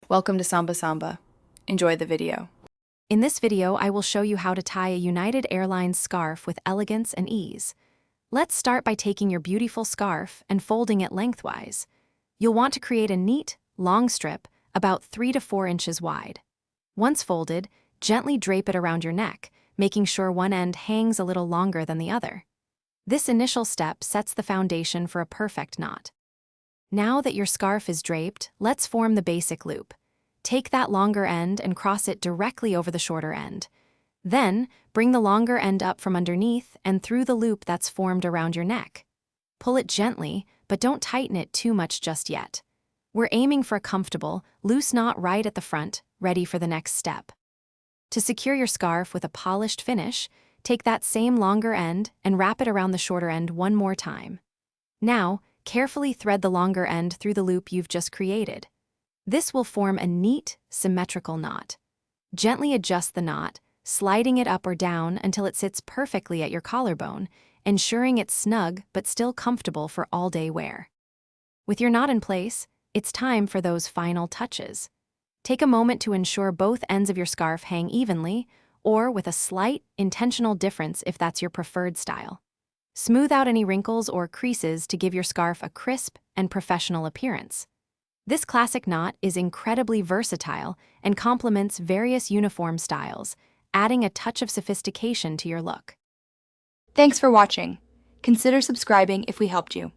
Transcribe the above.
Welcome to Samba Samba. Enjoy the video. In this video, I will show you how to tie a United Airlines scarf with elegance and ease. Let's start by taking your beautiful scarf and folding it lengthwise. You'll want to create a neat, long strip about 3 to 4 inches wide. Once folded, gently drape it around your neck, making sure one end hangs a little longer than the other. This initial step sets the foundation for a perfect knot. Now that your scarf is draped, let's form the basic loop. Take that longer end and cross it directly over the shorter end. Then, bring the longer end up from underneath and through the loop that's formed around your neck. Pull it gently, but don't tighten it too much just yet. We're aiming for a comfortable, loose knot right at the front, ready for the next step. To secure your scarf with a polished finish, take that same longer end and wrap it around the shorter end one more time. Now, carefully thread the longer end through the loop you've just created. This will form a neat, symmetrical knot. Gently adjust the knot, sliding it up or down until it sits perfectly at your collarbone, ensuring it's snug but still comfortable for all-day wear. With your knot in place, it's time for those final touches. Take a moment to ensure both ends of your scarf hang evenly, or with a slight, intentional difference if that's your preferred style. Smooth out any wrinkles or creases to give your scarf a crisp and professional appearance. This classic knot is incredibly versatile and complements various uniform styles, adding a touch of sophistication to your look. Thanks for watching. Consider subscribing if we helped you.